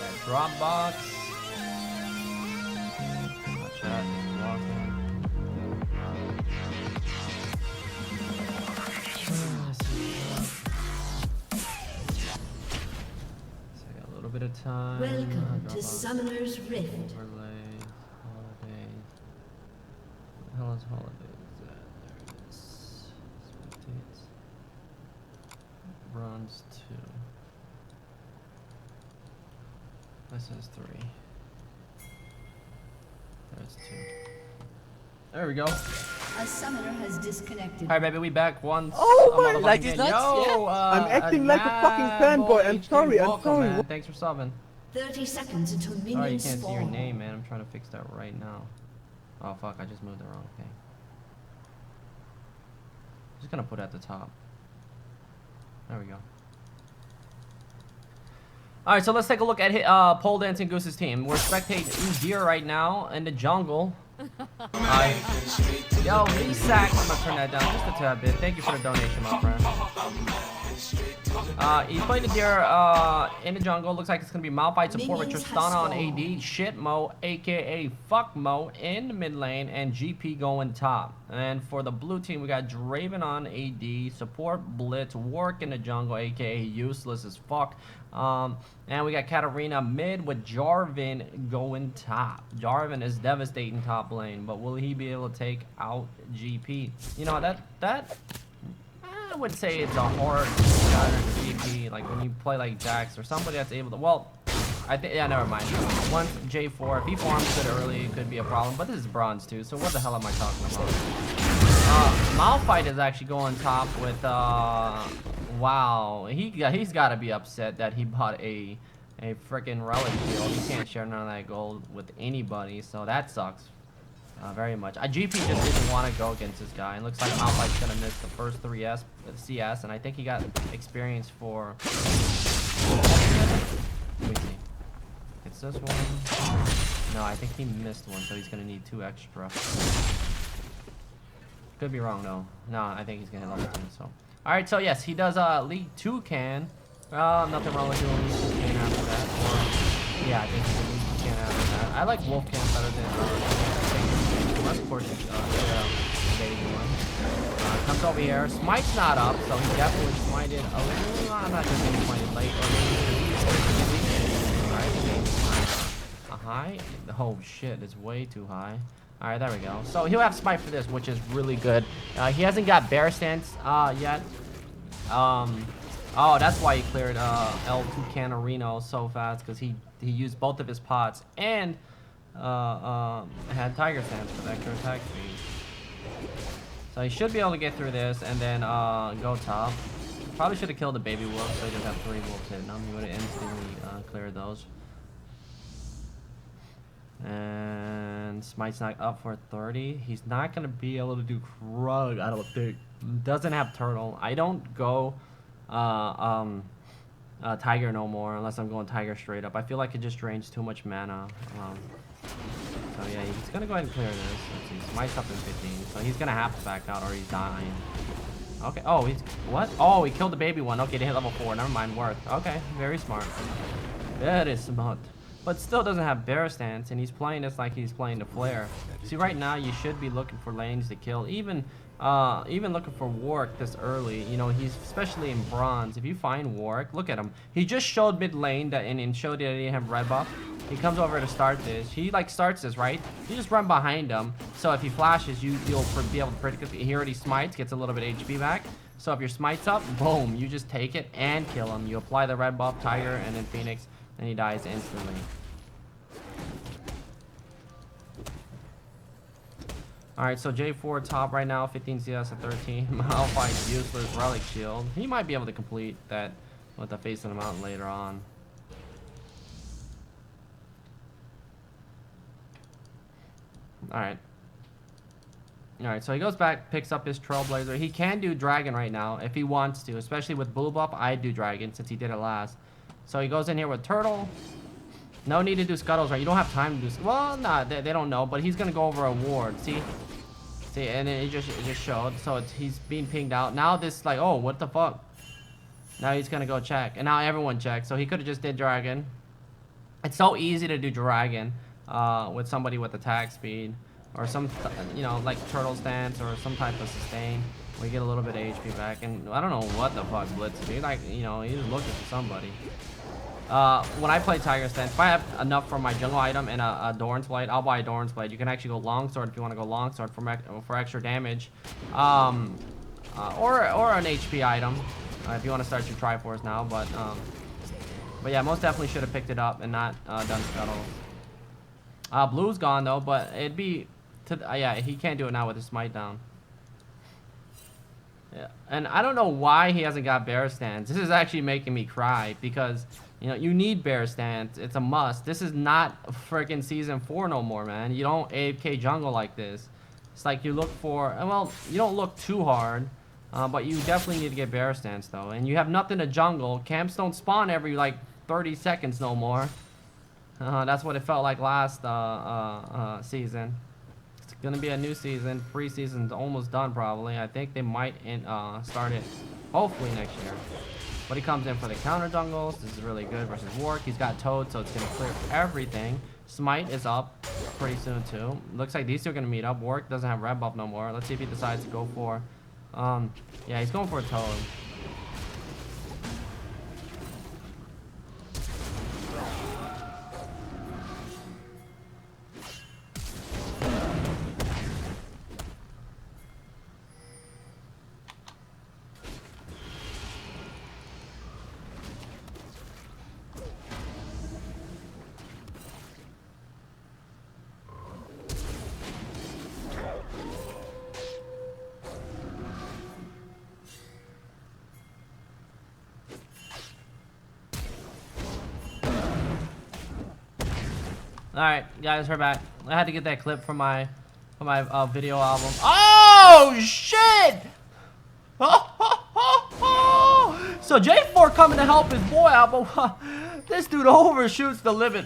That drop box. Watch out, he's walking. So I got a little bit of time. Welcome to Summoner's Rift. Overlay, holiday. What the hell is holidays? There it is. Spectates. Bronze 2. This is 3. There's 2. There we go. A summoner has disconnected. Alright, baby, we back once. Oh my, like again. it's nuts, Yo, yeah. I'm acting like a fucking fanboy. I'm sorry, I'm sorry. Man. Thanks for subbing. 30 seconds until Alright, you minions can't see your spawn. name, man. I'm trying to fix that right now. Oh, fuck, I just moved the wrong thing. I'm just gonna put it at the top. There we go. Alright, so let's take a look at Poledancingoose's team. We're spectating UDYR right now in the jungle. Yo, V-Sack, I'm gonna turn that down just a tad bit. Thank you for the donation, my friend. He's playing the deer in the jungle. Looks like it's gonna be Malphite support with Tristana on AD, Shitmo, aka Fuckmo in the mid lane, and GP going top. And for the blue team, we got Draven on AD, support Blitz, Work in the jungle, aka useless as fuck. And we got Katarina mid with Jarvan going top. Jarvan is devastating top lane, but will he be able to take out GP? You know, that I would say it's a hard guy to GP, like when you play like Jax or somebody that's able to, well, I think, yeah, never mind. Once J4, if he farms it early, it could be a problem, but this is bronze too, so what the hell am I talking about? Malphite is actually going top with, wow, he's got to be upset that he bought a freaking relic shield. He can't share none of that gold with anybody, so that sucks. Very much. GP just didn't want to go against this guy. And looks like Malphite's going to miss the first 3 CS. And I think he got experience for... Let me see. It's this one. No, I think he missed one, so he's going to need 2 extra. Could be wrong, though. No, I think he's going to hit level 2. So. Alright, so yes, he does League 2 can. Nothing wrong with doing League 2 can after that. Or, yeah, I think he can League 2 can after that. I like Wolf can better than... Of course, baby one. Comes over here. Smite's not up, so he definitely smited a little. I'm not just going to smite late. Alright, a high. Oh shit, it's way too high. Alright, there we go. So he'll have smite for this, which is really good. He hasn't got bear stance yet. Oh, that's why he cleared L2 Canarino so fast, because he used both of his pots and had Tiger Stance for the extra attack speed. So he should be able to get through this and then go top. Probably should have killed the baby wolf so he doesn't have 3 wolves hitting him. He would have instantly cleared those. And Smite's not up for 30. He's not going to be able to do Krug, I don't think. Doesn't have Turtle. I don't go Tiger no more unless I'm going Tiger straight up. I feel like it just drains too much mana. So yeah, he's gonna go ahead and clear this. Let's see, Smite's up in 15, so he's gonna have to back out or he's dying. Okay, oh, he's, what? Oh, he killed the baby one. Okay, they hit level 4, never mind, Worth. Okay, very smart. Very smart. But still doesn't have bear stance, and he's playing this like he's playing the flare. See, right now, you should be looking for lanes to kill. Even looking for Warwick this early, you know, he's especially in bronze. If you find Warwick, look at him. He just showed mid lane that and showed that he didn't have red buff. He comes over to start this. He like starts this, right? You just run behind him. So if he flashes, you'll be able to predict. He already smites, gets a little bit HP back. So if your smite's up, boom, you just take it and kill him. You apply the red buff, Tiger, and then Phoenix, and he dies instantly. Alright, so J4 top right now, 15 CS at 13. Malphite's useless relic shield. He might be able to complete that with the face of the mountain later on. Alright. Alright, so he goes back, picks up his Trailblazer. He can do Dragon right now if he wants to, especially with blue buff. I'd do Dragon since he did it last. So he goes in here with Turtle. No need to do Scuttles, right? You don't have time to do... Well, nah, they don't know, but he's going to go over a ward. See? See, and then it just showed. So he's being pinged out. Now this, like, oh, what the fuck? Now he's going to go check. And now everyone checks. So he could have just did Dragon. It's so easy to do dragon with somebody with attack speed, or some, you know, like turtle stance or some type of sustain. We get a little bit of HP back, and I don't know what the fuck Blitz is. Like, you know, he's looking for somebody. When I play Tiger Stance, if I have enough for my jungle item and a Doran's Blade, I'll buy a Doran's Blade. You can actually go Longsword if you want to go Longsword for extra damage, or an HP item if you want to start your Triforce now. But yeah, most definitely should have picked it up and not done Scuttle. Blue's gone though, but it'd be yeah, he can't do it now with his smite down. Yeah, and I don't know why he hasn't got Bear Stance. This is actually making me cry because, you know, you need Bear Stance. It's a must. This is not freaking season 4 no more, man. You don't AFK jungle like this. It's like you look for, well, you don't look too hard, but you definitely need to get Bear Stance though. And you have nothing to jungle. Camps don't spawn every like 30 seconds no more. That's what it felt like last season. Gonna be a new season. Preseason's almost done probably. I think they might start it hopefully next year. But he comes in for the counter jungles. This is really good versus Warwick. He's got Toad, so it's gonna clear everything. Smite is up pretty soon too. Looks like these two are gonna meet up. Warwick doesn't have red buff no more. Let's see if he decides to go for yeah, he's going for a Toad. Alright, guys, we're back. I had to get that clip from my video album. Oh shit! So J4 coming to help his boy out, but this dude overshoots the limit.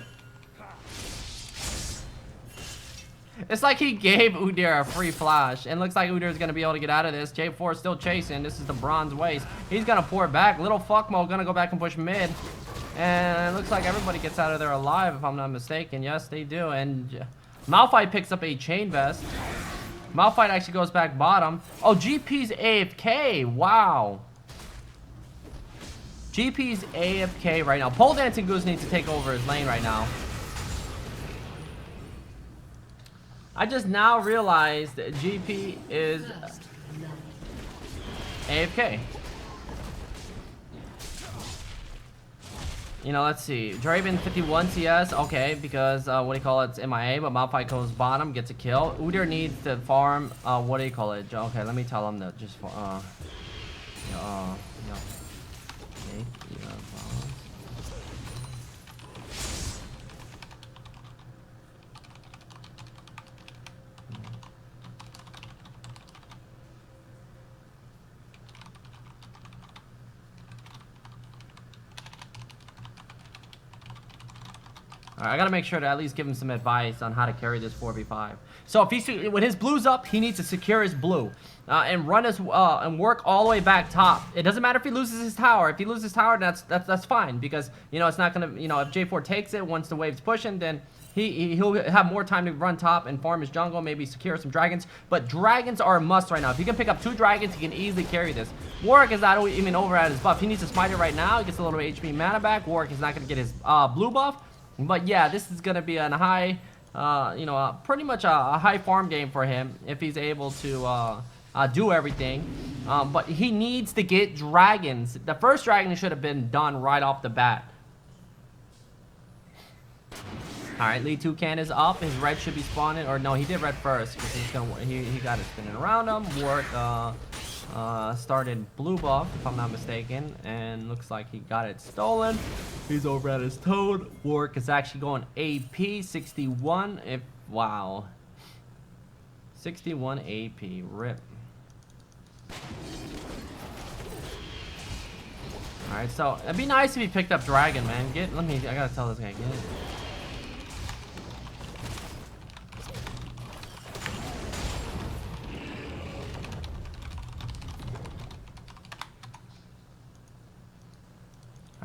It's like he gave UDYR a free flash, and looks like UDYR is gonna be able to get out of this. J4 is still chasing. This is the bronze waist. He's gonna pour it back. Little fuckmo gonna go back and push mid. And it looks like everybody gets out of there alive, if I'm not mistaken. Yes, they do. And Malphite picks up a chain vest. Malphite actually goes back bottom. Oh, GP's AFK. Wow. GP's AFK right now. Poledancingoose needs to take over his lane right now. I just now realized that GP is AFK. You know, let's see. Draven 51 CS, okay, because what do you call it? It's MIA, but Malphite goes bottom, gets a kill. UDYR needs to farm. What do you call it? Okay, let me tell him that just Alright, I gotta make sure to at least give him some advice on how to carry this 4v5. So if he's, when his blue's up, he needs to secure his blue and run his and work all the way back top. It doesn't matter if he loses his tower. If he loses his tower, that's fine, because you know it's not gonna, you know, if J4 takes it once the wave's pushing, then he'll have more time to run top and farm his jungle, maybe secure some dragons. But dragons are a must right now. If he can pick up 2 dragons, he can easily carry this. Warwick is not even over at his buff. He needs to smite it right now. He gets a little HP mana back. Warwick is not gonna get his blue buff. But yeah, this is gonna be a high, you know, pretty much a high farm game for him if he's able to do everything. But he needs to get dragons. The first dragon should have been done right off the bat. All right, Lee Toucan is up. His red should be spawning, or no, he did red first because he's gonna he got it spinning around him. Warwick started blue buff, if I'm not mistaken, and looks like he got it stolen. He's over at his Toad. Warwick is actually going AP 61. If wow, 61 AP. Rip. All right, so it'd be nice if he picked up dragon, man. I gotta tell this guy, get it.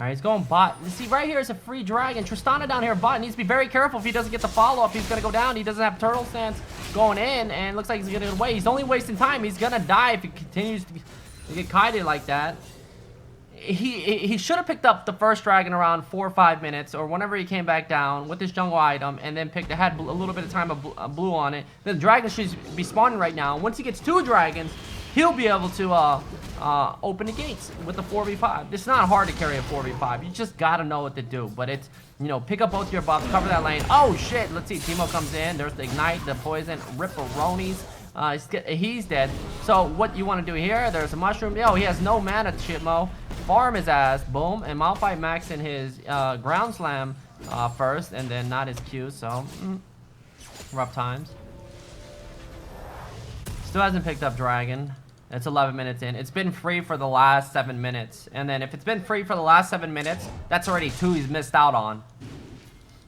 Alright, he's going bot. You see, right here is a free dragon. Tristana down here bot needs to be very careful if he doesn't get the follow-up. He's going to go down. He doesn't have turtle stance going in, and looks like he's going to get away. He's only wasting time. He's going to die if he continues to get kited like that. He should have picked up the first dragon around 4 or 5 minutes, or whenever he came back down with his jungle item, and then had a little bit of time of blue on it. Then the dragon should be spawning right now. Once he gets 2 dragons, he'll be able to open the gates with the 4v5. It's not hard to carry a 4v5. You just gotta know what to do. But it's, you know, pick up both your buffs, cover that lane. Oh shit! Let's see. Teemo comes in. There's the ignite, the poison, ripperonis. He's dead. So what you want to do here? There's a mushroom. Yo, he has no mana. Shitmo. Farm his ass. Boom. And Malphite maxed in his ground slam first, and then not his Q. So rough times. Still hasn't picked up dragon. It's 11 minutes in. It's been free for the last 7 minutes. And then if it's been free for the last 7 minutes, that's already 2 he's missed out on.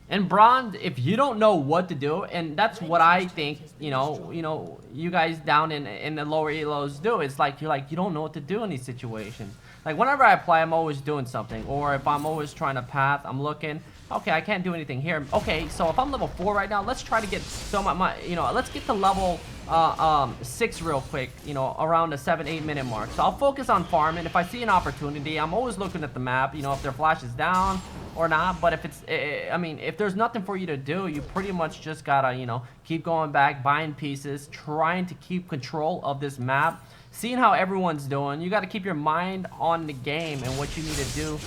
In bronze, if you don't know what to do, and that's what I think, you know, you guys down in the lower elos do. It's like you don't know what to do in these situations. Like whenever I play, I'm always doing something. Or if I'm always trying to path, I'm looking. Okay, I can't do anything here. Okay, so if I'm level 4 right now, let's try to get let's get to level 6 real quick, you know, around the 7-8 minute mark. So I'll focus on farming. If I see an opportunity, I'm always looking at the map, you know, if their flash is down or not. But if it's, I mean, if there's nothing for you to do, you pretty much just gotta, you know, keep going back, buying pieces, trying to keep control of this map, seeing how everyone's doing. You got to keep your mind on the game and what you need to do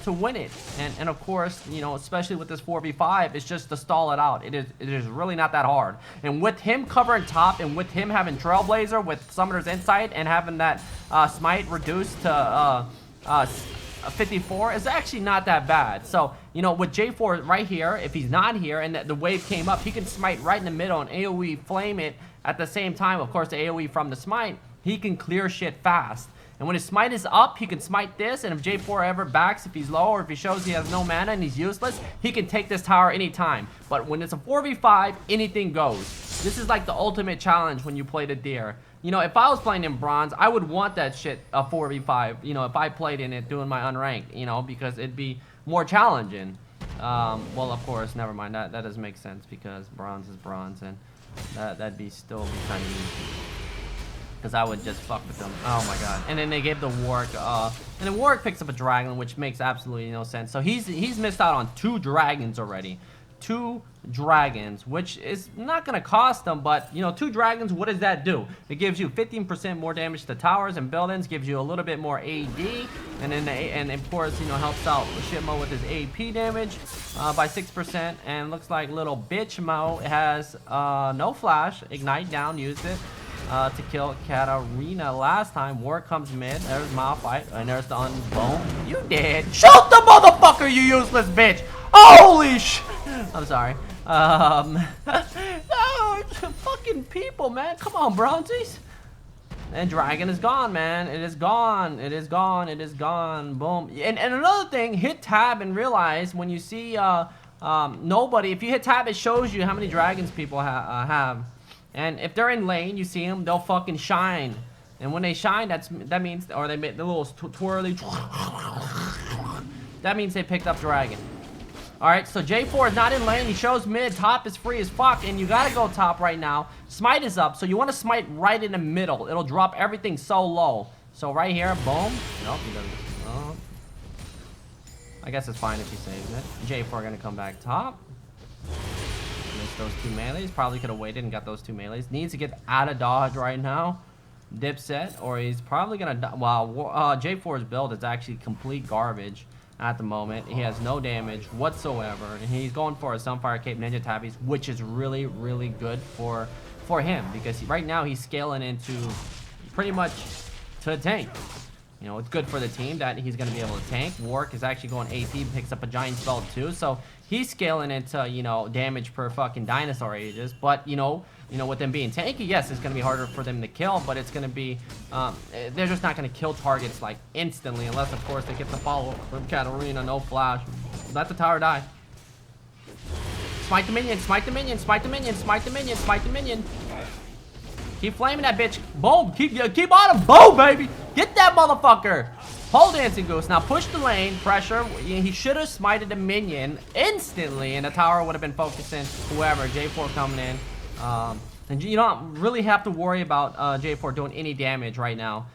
to win it. And of course, you know, especially with this 4v5, it's just to stall it out. It is really not that hard. And with him covering top, and with him having Trailblazer with Summoner's Insight, and having that smite reduced to 54, is actually not that bad. So, you know, with J4 right here, if he's not here and the wave came up, he can smite right in the middle and AoE flame it at the same time. Of course, the AoE from the smite, he can clear shit fast. And when his smite is up, he can smite this, and if J4 ever backs, if he's low, or if he shows he has no mana and he's useless, he can take this tower anytime. But when it's a 4v5, anything goes. This is like the ultimate challenge when you play the Deer. You know, if I was playing in bronze, I would want that shit a 4v5, you know, if I played in it doing my unranked, you know, because it'd be more challenging. Well, of course, never mind, that doesn't make sense, because bronze is bronze, and that'd be still kind of easy. Because I would just fuck with them. Oh my god. And then they gave the Warwick, and then Warwick picks up a dragon, which makes absolutely no sense. So he's missed out on 2 dragons already. 2 dragons, which is not going to cost them, but, you know, 2 dragons, what does that do? It gives you 15% more damage to towers and buildings, gives you a little bit more AD, and then and of course, you know, helps out Shitmo with his AP damage by 6%. And looks like little bitch Mo has no flash. Ignite down, used it to kill Katarina last time. War comes mid. There's Malphite, and there's the unbone. You dead. Shoot the motherfucker, you useless bitch. Holy sh... I'm sorry. No, fucking people, man. Come on, Bronzies. And dragon is gone, man. It is gone. It is gone. It is gone. Boom. And another thing, hit tab and realize when you see nobody, if you hit tab, it shows you how many dragons people have. And if they're in lane, you see them, they'll fucking shine. And when they shine, that means, or they make the little twirly. That means they picked up dragon. Alright, so J4 is not in lane. He shows mid. Top is free as fuck. And you gotta go top right now. Smite is up. So you want to smite right in the middle. It'll drop everything so low. So right here, boom. Nope, he doesn't. Oh. I guess it's fine if he saves it. J4 gonna come back top. Missed those 2 melees. Probably could have waited and got those 2 melees. Needs to get out of dodge right now. Dipset. Or he's probably gonna die. Wow, J4's build is actually complete garbage. At the moment, he has no damage whatsoever, and he's going for a Sunfire Cape Ninja Tabbies, which is really, really good for him, because right now he's scaling into pretty much to tank. You know, it's good for the team that he's going to be able to tank. Warwick is actually going AP, picks up a giant spell too, so he's scaling into, you know, damage per fucking dinosaur ages. But you know, with them being tanky, yes, it's going to be harder for them to kill, but it's going to be, they're just not going to kill targets like instantly, unless of course they get the follow from Katarina, no flash. Let the tower die. Smite the minion, smite the minion, smite the minion, smite the minion, smite the minion. Keep flaming that bitch. Boom, keep on him. Boom, baby. Get that motherfucker. Poledancingoose now push the lane, pressure. He should have smited a minion instantly, and the tower would have been focusing whoever. J4 coming in. And you don't really have to worry about J4 doing any damage right now.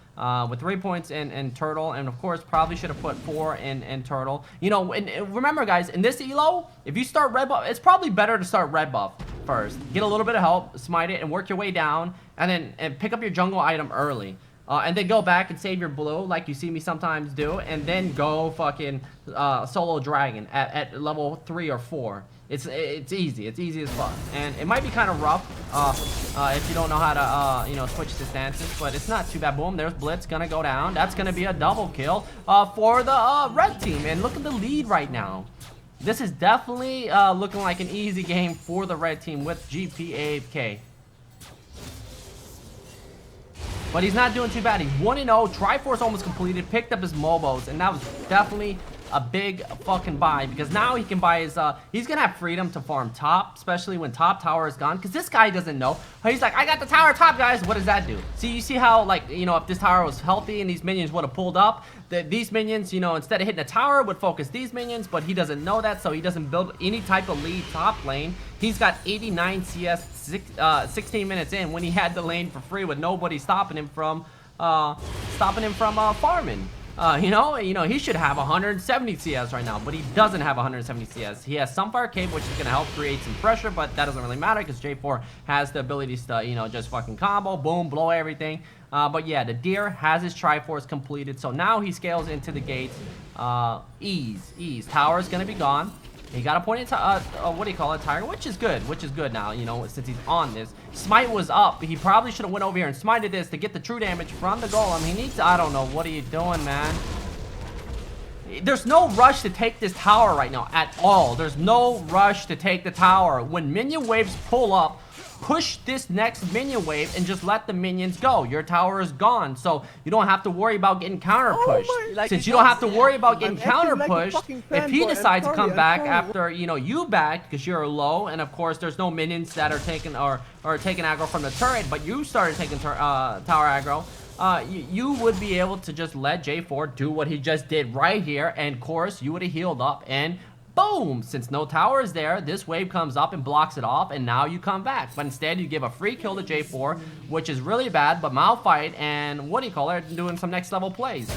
With 3 points in Turtle, and of course probably should have put 4 in Turtle. You know, and remember guys, in this elo, if you start red buff, it's probably better to start red buff first. Get a little bit of help, smite it, and work your way down, and then pick up your jungle item early. And then go back and save your blue, like you see me sometimes do, and then go fucking solo dragon at level 3 or 4. It's easy. It's easy as fuck, and it might be kind of rough if you don't know how to you know, switch the stances, but it's not too bad. Boom, there's Blitz gonna go down. That's gonna be a double kill for the red team, and look at the lead right now. This is definitely looking like an easy game for the red team with GP AFK. But he's not doing too bad. He's 1-0. Triforce almost completed. Picked up his Mobos. And that was definitely a big fucking buy. Because now he can buy his... he's going to have freedom to farm top. Especially when top tower is gone. Because this guy doesn't know. He's like, I got the tower top, guys. What does that do? See, you see how, like, you know, if this tower was healthy and these minions would have pulled up, these minions, you know, instead of hitting the tower, would focus these minions. But he doesn't know that. So he doesn't build any type of lead top lane. He's got 89 CS 16 minutes in when he had the lane for free with nobody stopping him from farming. You know, he should have 170 CS right now, but he doesn't have 170 CS. He has Sunfire Cape, which is going to help create some pressure, but that doesn't really matter because J4 has the ability to, you know, just fucking combo, boom, blow everything. But yeah, the Deer has his Triforce completed, so now he scales into the gates. Ease. Tower is going to be gone. He got a point into, what do you call it, Tiger, which is good now, you know, since he's on this. Smite was up. He probably should have went over here and smited this to get the true damage from the golem. He needs to, I don't know, what are you doing, man? There's no rush to take this tower right now at all. There's no rush to take the tower. When minion waves pull up, push this next minion wave and just let the minions go. Your tower is gone, so you don't have to worry about getting counter pushed. Since you don't have to worry about getting counter pushed, if he decides to come back after, you know, you back because you're low, and of course there's no minions that are taking or taking aggro from the turret, but you started taking tower aggro. You would be able to just let J4 do what he just did right here, and of course you would have healed up, and boom! Since no tower is there, this wave comes up and blocks it off, and now you come back. But instead, you give a free kill to J4, which is really bad, but Malphite and, what do you call it, doing some next level plays.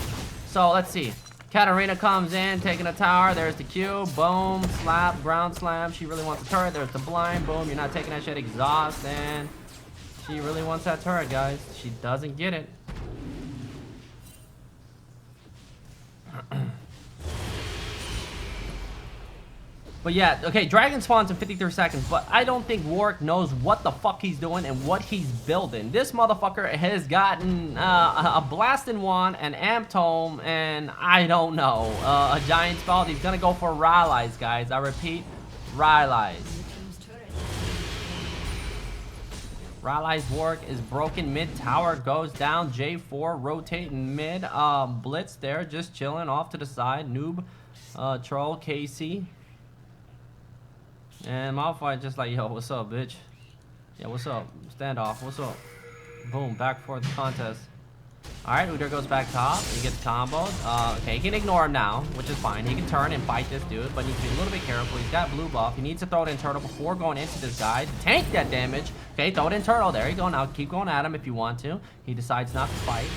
So, let's see. Katarina comes in, taking a tower. There's the Q. Boom. Slap. Ground slam. She really wants the turret. There's the blind. Boom. You're not taking that shit. Exhaust. And she really wants that turret, guys. She doesn't get it. But yeah, okay, Dragon spawns in 53 seconds, but I don't think Warwick knows what the fuck he's doing and what he's building. This motherfucker has gotten a Blasting Wand, an Amp Tome, and I don't know, a Giant Spell. He's gonna go for Rylai's, guys. I repeat, Rylai's. Rylai's Warwick is broken. Mid tower goes down. J4 rotating mid. Blitz there, just chilling off to the side. Noob, Troll, Casey. And Malphite just like, yo, what's up, bitch? Yeah, what's up? Standoff, what's up? Boom, back for the contest. Alright, UDYR goes back top. He gets comboed. Okay, he can ignore him now, which is fine. He can turn and fight this dude, but he needs to be a little bit careful. He's got blue buff. He needs to throw it in turtle before going into this guy to tank that damage. Okay, throw it in turtle. There you go. Now keep going at him if you want to. He decides not to fight.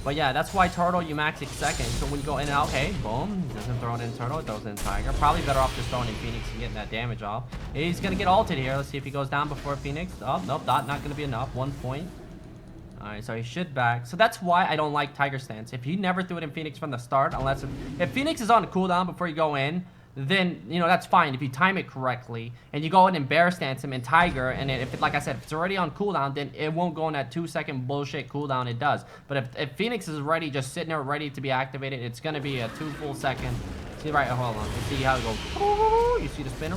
But yeah, that's why turtle you max 6 seconds. So when you go in and out, okay, boom. He doesn't throw it in turtle, it throws it in tiger. Probably better off just throwing in Phoenix and getting that damage off. He's gonna get ulted here. Let's see if he goes down before Phoenix. Oh, nope, not gonna be enough. 1 point. Alright, so he should back. So that's why I don't like Tiger stance. If you never threw it in Phoenix from the start, unless if Phoenix is on a cooldown before you go in, then, you know, that's fine if you time it correctly and you go in and bear stance him in Tiger, and if it, like I said, if it's already on cooldown, then it won't go in that 2-second bullshit cooldown it does. But if Phoenix is ready, just sitting there ready to be activated, it's gonna be a 2 full second. See, right, hold on, you see how it goes, you see the spinner,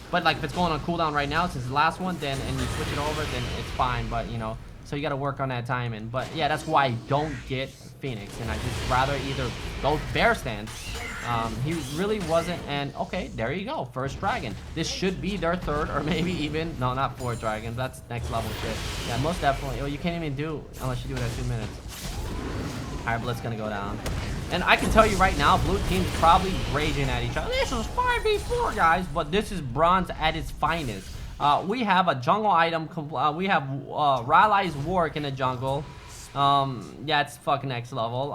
but like if it's going on cooldown right now since the last one, then and you switch it over, then it's fine. But you know, so you got to work on that timing. But yeah, that's why I don't get Phoenix, and I just rather either go bear stance. He really wasn't, and okay, there you go, first dragon. This should be their third, or maybe even, no, not 4 dragons, that's next level shit. Yeah, most definitely. Oh, you can't even do unless you do it at 2 minutes. Alright, Blitz gonna go down. And I can tell you right now, blue team's probably raging at each other. This is 5v4, guys, but this is bronze at its finest. We have a jungle item. We have Rylai's Warwick in the jungle. Yeah, it's fucking next level.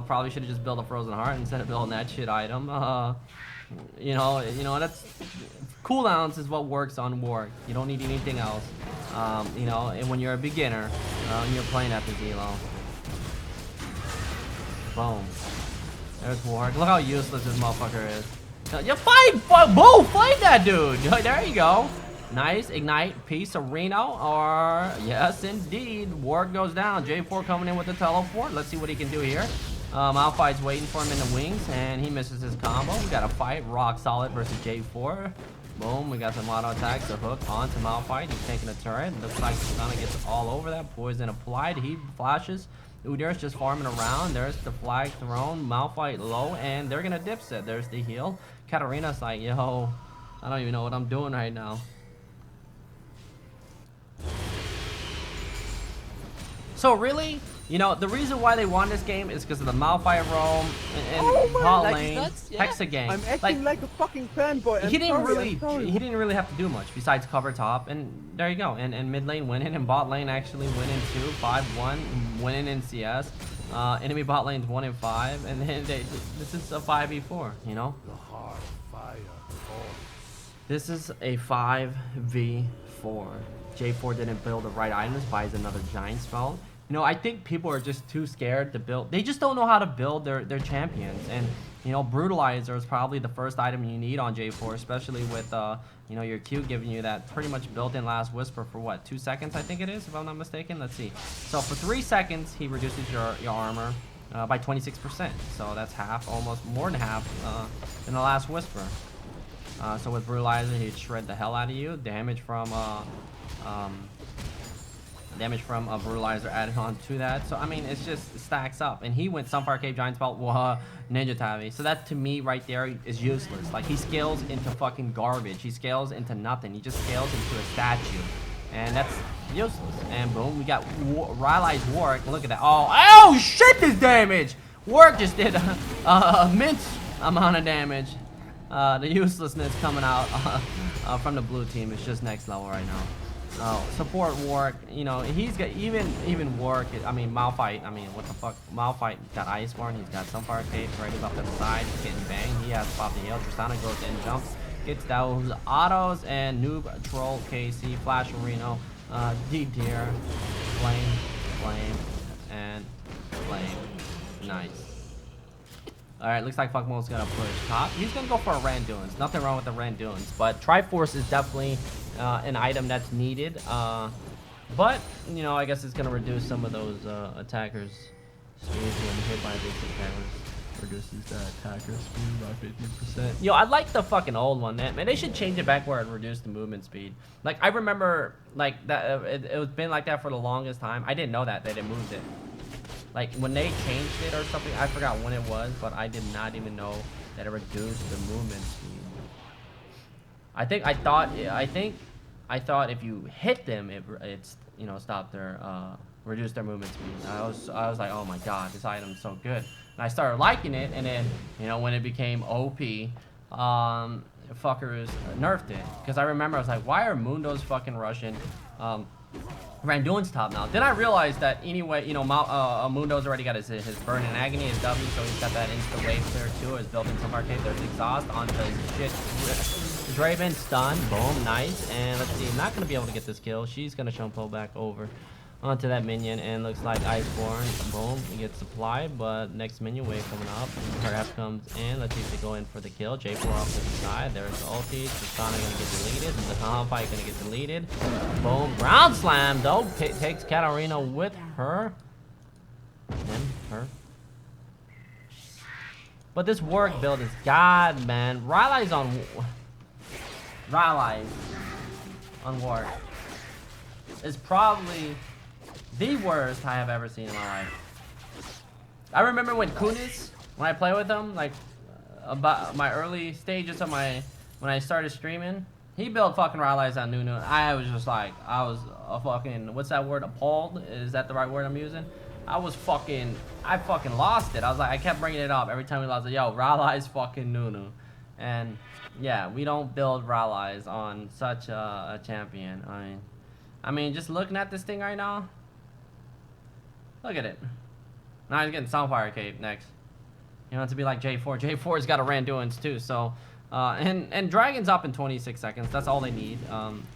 Probably should have just built a Frozen Heart instead of building that shit item. You know, that's cooldowns is what works on Warwick. You don't need anything else. You know, and when you're a beginner, and you're playing at the Zelo. Boom. There's Warwick. Look how useless this motherfucker is. You boom! Fight that dude! There you go. Nice. Ignite. Piece of Reno. Or, yes, indeed. Warwick goes down. J4 coming in with the teleport. Let's see what he can do here. Malphite's waiting for him in the wings, and he misses his combo. We got a fight. Rock solid versus J4. Boom. We got some auto attacks. The hook onto Malphite. He's taking a turret. Looks like Tristana gets all over that. Poison applied. He flashes. UDYR's just farming around. There's the flag thrown. Malphite low, and they're gonna dip set. There's the heal. Katarina's like, yo, I don't even know what I'm doing right now. So really, you know, the reason why they won this game is because of the Malphite roam and bot lane, Hexagang. I'm acting like a fucking fanboy. He didn't really have to do much besides cover top, and there you go. And mid lane winning, and bot lane actually winning too, 5-1, winning in CS. Enemy bot lane's 1-5, and then this is a 5v4. You know, this is a 5v4. J4 didn't build the right items, buys another giant spell. You know, I think people are just too scared to build. They just don't know how to build their champions. And, you know, Brutalizer is probably the first item you need on J4, especially with, you know, your Q giving you that pretty much built-in Last Whisper for what, 2 seconds, I think it is, if I'm not mistaken. Let's see. So for 3 seconds, he reduces your armor by 26%. So that's half, almost more than half than the Last Whisper. So with Brutalizer, he'd shred the hell out of you. Damage from a Brutalizer added on to that. So I mean, it's just stacks up. And he went Sunfire Cave, Giant Spell, Ninja Tabi. So that to me right there is useless. Like, he scales into fucking garbage. He scales into nothing. He just scales into a statue, and that's useless. And boom, we got Rylai's Warwick. Look at that. Oh shit, this damage. Warwick just did a mint amount of damage. The uselessness coming out from the blue team is just next level right now. Support Warwick, you know, he's got even Warwick. I mean, Malphite. I mean, what the fuck? Malphite got Iceborne. He's got Sunfire Cave right up the side. He's getting banged. He has to pop the heal. Tristana goes in, jumps, gets those autos, and noob troll KC flash Reno, deep tier, flame, and flame. Nice. Alright, looks like Fuckmo's gonna push top. He's gonna go for a Randuin's. Nothing wrong with the Randuin's, but Triforce is definitely an item that's needed. But, you know, I guess it's gonna reduce some of those attackers' speed when hit by big attackers. Reduces the attacker's speed by 50%. Yo, I like the fucking old one, man. They should change it back where it reduced the movement speed. Like, I remember, like, that it was been like that for the longest time. I didn't know that it moved it. Like, when they changed it or something, I forgot when it was, but I did not even know that it reduced the movement speed. I thought if you hit them, it's you know, stopped their reduced their movement speed. I was like, oh my god, this item's so good. And I started liking it, and then, you know, when it became OP, fuckers nerfed it. Because I remember I was like, why are Mundos fucking rushing Randuin's top now? Then I realized that anyway, you know, Mundo's already got his burn and agony, his W, so he's got that insta wave clear too. His built-in Sunfire Cave. There's exhaust onto his shit. Draven stun, boom, nice. And let's see, not gonna be able to get this kill. She's gonna pull back over onto that minion, and looks like Iceborne, boom, he gets supplied, but next minion wave coming up. Perhaps comes in. Let's see if they go in for the kill. J4 off to the side. There's the ulti. Tristana gonna get deleted. The Malphite gonna get deleted. Boom, ground slam though. Takes Katarina with her. But this Warwick build is god, man. Rylai's on Warwick is probably the worst I have ever seen in my life. I remember when Kunis, when I play with him, like about my early stages of when I started streaming, he built fucking Rylai's on Nunu. I was just like, I was a fucking, what's that word, appalled? Is that the right word I'm using? I fucking lost it. I was like, I kept bringing it up every time we lost it. Yo, Rally's fucking Nunu. And yeah, we don't build Rally's on such a champion. I mean, just looking at this thing right now. Look at it. Now he's getting Soundfire Cape next. You know, to be like J4. J4's got a Randuin's too, so... and Dragon's up in 26 seconds. That's all they need.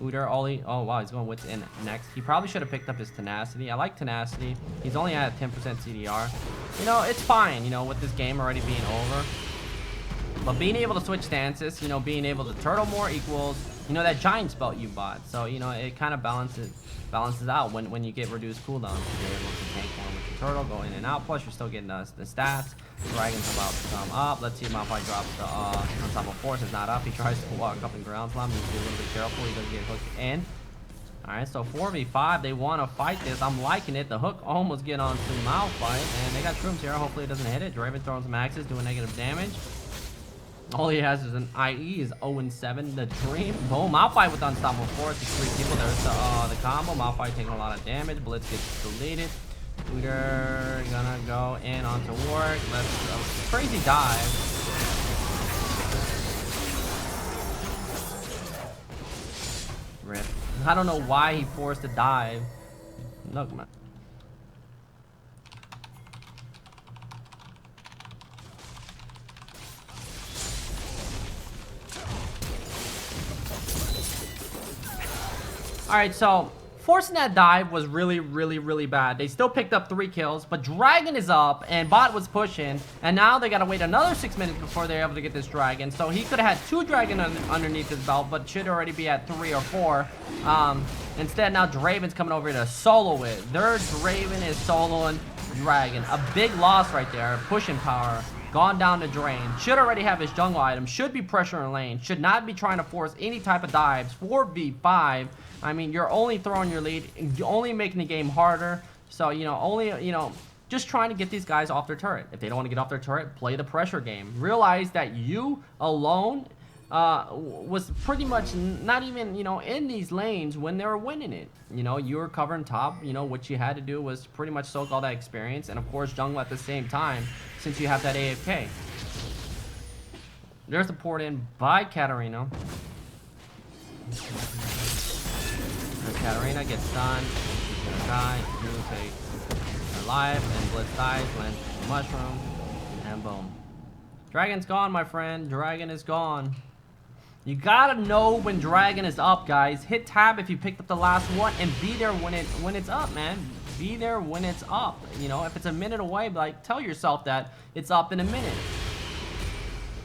UDYR, Ollie. Oh, wow, he's going with in next. He probably should have picked up his Tenacity. I like Tenacity. He's only at 10% CDR. You know, it's fine, you know, with this game already being over. But being able to switch stances, you know, being able to turtle more equals, you know, that Giant's Belt you bought. So, you know, it kind of balances out when you get reduced cooldowns. You're able to tank more with your turtle, go in and out. Plus, you're still getting the stats. Dragon's about to come up. Let's see if Malphite drops the Unstoppable Force. Is not up. He tries to walk up and ground slam. He needs to be a little bit careful. He doesn't get hooked in. Alright, so 4v5. They want to fight this. I'm liking it. The hook almost get on to Malphite. And they got Shrooms here. Hopefully it doesn't hit it. Draven throwing some axes, doing negative damage. All he has is an IE, is 0-7. The Dream. Boom. Malphite with Unstoppable Force. These 3 people. There's the combo. Malphite taking a lot of damage. Blitz gets deleted. UDYR gonna go in onto work. Let's crazy dive. Rip. I don't know why he forced a dive. Look, man. Alright, so forcing that dive was really bad. They still picked up 3 kills, but Dragon is up and Bot was pushing, and now they gotta wait another 6 minutes before they're able to get this Dragon. So he could have had 2 Dragon underneath his belt, but should already be at 3 or 4. Instead, now Draven's coming over here to solo it. Their Draven is soloing Dragon. A big loss right there. Pushing power. Gone down the drain. Should already have his jungle item. Should be pressuring lane. Should not be trying to force any type of dives. 4v5. I mean, you're only throwing your lead. You're only making the game harder. So, you know, just trying to get these guys off their turret. If they don't want to get off their turret, play the pressure game. Realize that you alone was pretty much not even, you know, in these lanes when they were winning it. You know, you were covering top. You know, what you had to do was pretty much soak all that experience. And, of course, jungle at the same time, since you have that AFK. There's the port in by Katarina. Katarina gets stunned. She's gonna die. You take her life, and Blitz dies when mushroom, and boom. Dragon's gone, my friend. Dragon is gone. You gotta know when Dragon is up, guys. Hit tab if you picked up the last one, and be there when it's up, man. Be there when it's up. You know, if it's a minute away, like, tell yourself that it's up in a minute.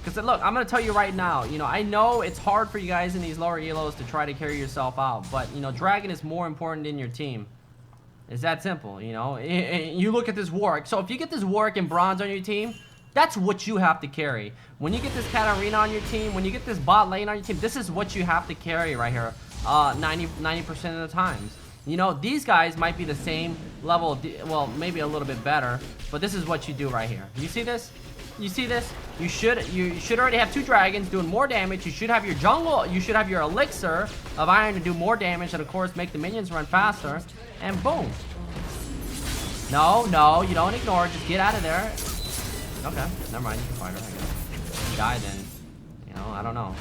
Because look, I'm gonna tell you right now, you know, I know it's hard for you guys in these lower elos to try to carry yourself out, but you know, Dragon is more important than your team. It's that simple, you know. You look at this Warwick. So if you get this Warwick and Bronze on your team, that's what you have to carry. When you get this Katarina on your team, when you get this bot lane on your team, this is what you have to carry right here. 90% of the times. You know, these guys might be the same level, well, maybe a little bit better, but this is what you do right here. You see this? You see this? You should already have 2 dragons doing more damage. You should have your jungle. You should have your elixir of iron to do more damage, and of course make the minions run faster. And boom. No, you don't ignore it. Just get out of there. Okay, never mind. You can fight her. I guess. If you die, then you know, I don't know.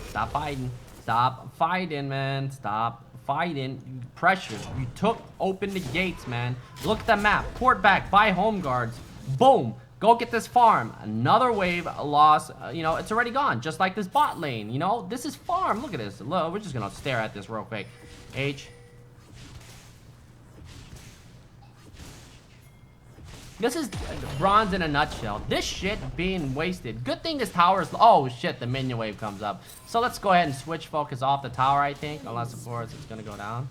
Stop fighting. Stop fighting, man. Stop fighting. Pressure. You open the gates, man. Look at the map. Port back. Buy home guards. Boom. Go get this farm. Another wave loss. You know, it's already gone. Just like this bot lane. You know, this is farm. Look at this. Look, we're just going to stare at this real quick. H. This is Bronze in a nutshell. This shit being wasted. Good thing this tower is... Oh, shit. The minion wave comes up. So let's go ahead and switch focus off the tower, I think. Unless, of course, it's going to go down.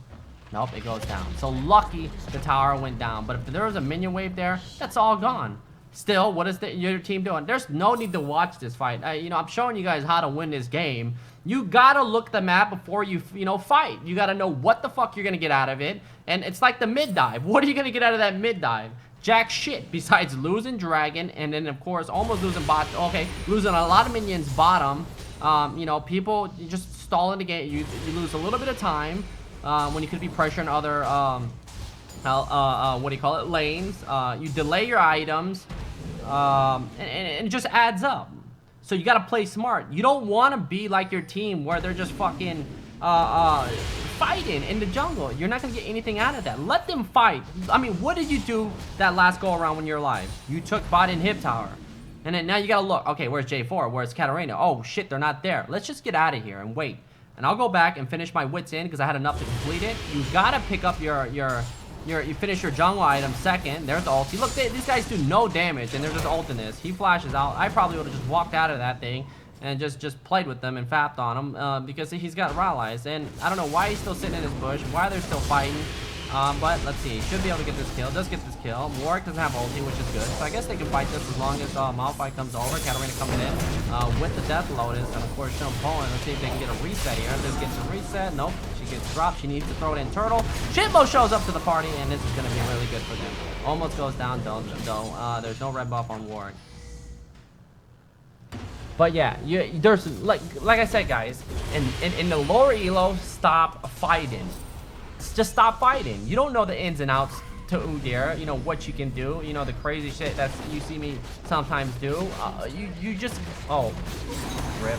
Nope, it goes down. So lucky the tower went down. But if there was a minion wave there, that's all gone. Still, what is your team doing? There's no need to watch this fight. You know, I'm showing you guys how to win this game. You gotta look the map before you know, fight. You gotta know what the fuck you're gonna get out of it. And it's like the mid dive. What are you gonna get out of that mid dive? Jack shit. Besides losing Dragon, and then of course almost losing bot. Okay, losing a lot of minions bottom. You know, people just stalling the game. You lose a little bit of time. When you could be pressuring other what do you call it, lanes. You delay your items, and it just adds up. So you gotta play smart. You don't want to be like your team where they're just fucking fighting in the jungle. You're not gonna get anything out of that. Let them fight. I mean, what did you do that last go around when you're alive? You took bot in hip tower. And then now you gotta look. Okay, where's J4? Where's Katarina? Oh shit, they're not there. Let's just get out of here and wait. And I'll go back and finish my wits in because I had enough to complete it. You gotta pick up you finish your jungle item second. There's the ulti. Look, these guys do no damage and they're just ulting this. He flashes out. I probably would have just walked out of that thing and just played with them and fapped on him because he's got rallies. And I don't know why he's still sitting in his bush, why they're still fighting. But let's see. Should be able to get this kill. Does get this kill. Warwick doesn't have ulti, which is good. So I guess they can fight this as long as Malphite comes over. Katarina coming in with the Death Lotus. And of course, show Poland. Let's see if they can get a reset here. This gets a reset. Nope. She gets dropped. She needs to throw it in Turtle. Shitmo shows up to the party, and this is going to be really good for them. Almost goes down, though. There's no red buff on Warwick. But yeah, there's like I said, guys, in the lower elo, stop fighting. Just stop fighting. You don't know the ins and outs to UDYR, you know what you can do, you know the crazy shit that you see me sometimes do. You just rip.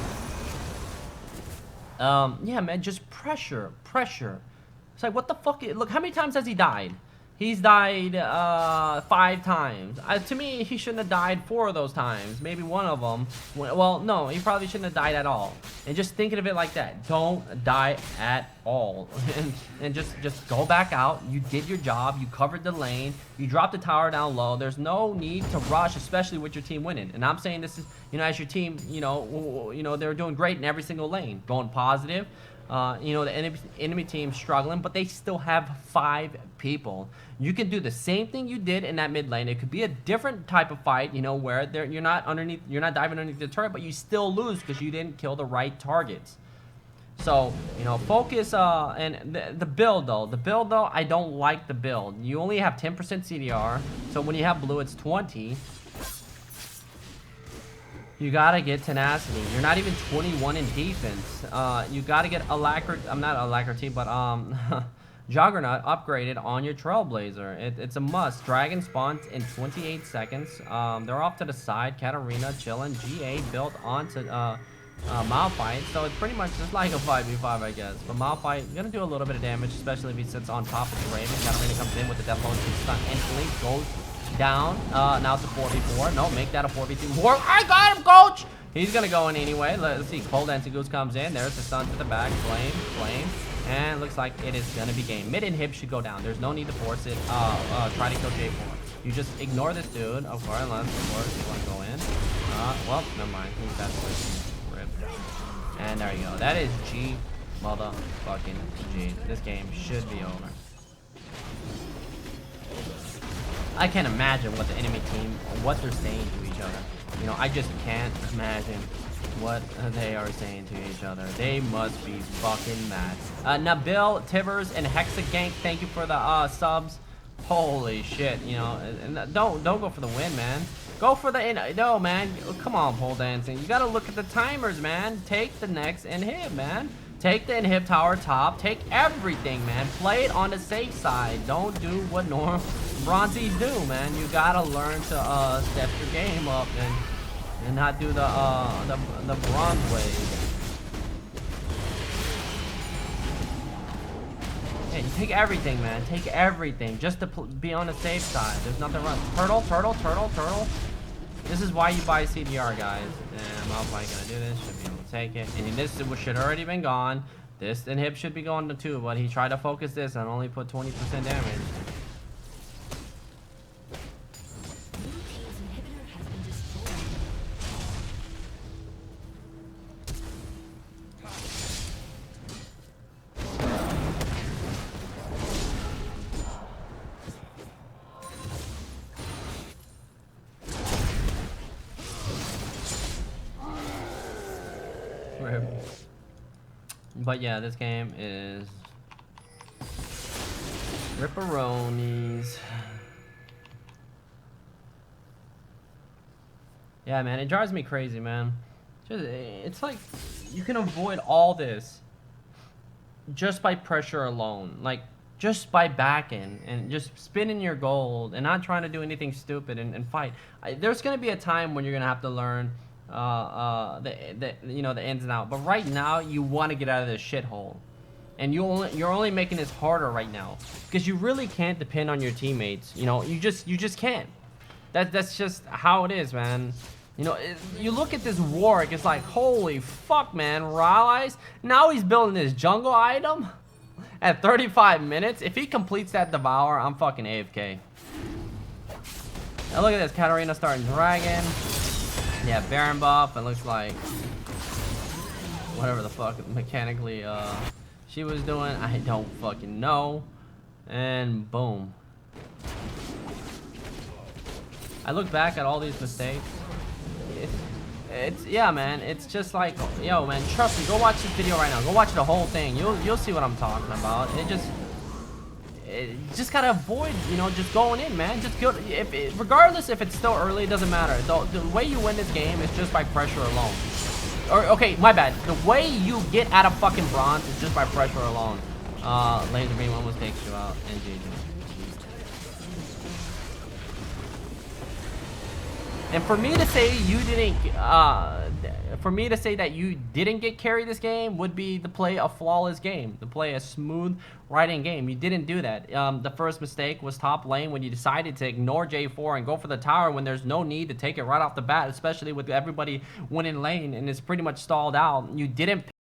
Yeah, man, just pressure. It's like, what the fuck? Look, how many times has he died? He's died 5 times. To me, he shouldn't have died 4 of those times. Maybe 1 of them. Well, no, he probably shouldn't have died at all. And just thinking of it like that. Don't die at all. and just go back out. You did your job. You covered the lane. You dropped the tower down low. There's no need to rush, especially with your team winning. And I'm saying this is, you know, as your team, you know, they're doing great in every single lane. Going positive. You know, the enemy team struggling, but they still have 5 people. You can do the same thing you did in that mid lane. It could be a different type of fight, you know, where you're not diving underneath the turret, but you still lose because you didn't kill the right targets. So, you know, focus, and the build though, I don't like the build. You only have 10% CDR, so when you have blue, it's 20. You gotta get tenacity. You're not even 21 in defense. You gotta get Alacrity. I'm not Alacrity, but Juggernaut upgraded on your Trailblazer. It's a must. Dragon spawns in 28 seconds. They're off to the side. Katarina chilling. GA built onto Malphite. So it's pretty much just like a 5v5, I guess. But Malphite gonna do a little bit of damage, especially if he sits on top of the Raven. Katarina comes in with the Death Lotus, stun instantly. Goes down. Now it's a 4v4. No, make that a 4v2. I got him, coach! He's gonna go in anyway. Let's see. Poledancingoose comes in. There's the stun to the back. Flame. And looks like it is gonna be game. Mid and hip should go down. There's no need to force it. Try to kill J4. You just ignore this dude. Of course, unless of course you want to go in. Well, never mind. That's rip. And there you go. That is G motherfucking G. This game should be over. I can't imagine what the enemy team, what they're saying to each other. You know, I just can't imagine what they are saying to each other. They must be fucking mad. Nabil, Tivers, and Hexagank, thank you for the subs. Holy shit, you know, and don't go for the win, man. Go for the no, man. Come on, pole dancing. You gotta look at the timers, man. Take the next inhib, man. Take the inhib tower top. Take everything, man. Play it on the safe side. Don't do what Bronzies do, man. You gotta learn to step your game up and not do the bronze way. Yeah, you take everything, man. Take everything just to be on the safe side. There's nothing wrong. Turtle. This is why you buy CDR, guys. And I'm probably gonna do this. Should be able to take it. And this should already been gone. This inhib should be going to 2, but he tried to focus this and only put 20% damage. But yeah, this game is ripperonis. Yeah, man, it drives me crazy, man. It's like you can avoid all this just by pressure alone. Like, just by backing and just spinning your gold and not trying to do anything stupid and fight. There's gonna be a time when you're gonna have to learn the you know, the ins and outs. But right now, you want to get out of this shithole, and you're only making this harder right now because you really can't depend on your teammates. You know, you just can't. That's just how it is, man. You know, you look at this Warwick, it's like, holy fuck, man. Realize now he's building this jungle item at 35 minutes. If he completes that Devour, I'm fucking AFK. Now look at this, Katarina starting Dragon. Yeah, Baron buff. It looks like whatever the fuck mechanically she was doing. I don't fucking know. And boom. I look back at all these mistakes. It's yeah, man. It's just like, yo, man. Trust me. Go watch this video right now. Go watch the whole thing. You'll see what I'm talking about. It just gotta avoid, you know, just going in, man. Just go. Regardless if it's still early, it doesn't matter. The way you win this game is just by pressure alone. Or okay, my bad. The way you get out of fucking bronze is just by pressure alone. Laser beam almost takes you out. And GG. And for me to say you didn't, for me to say that you didn't get carried this game would be to play a flawless game, to play a smooth riding game. You didn't do that. The first mistake was top lane when you decided to ignore J4 and go for the tower when there's no need to take it right off the bat, especially with everybody winning lane and it's pretty much stalled out. You didn't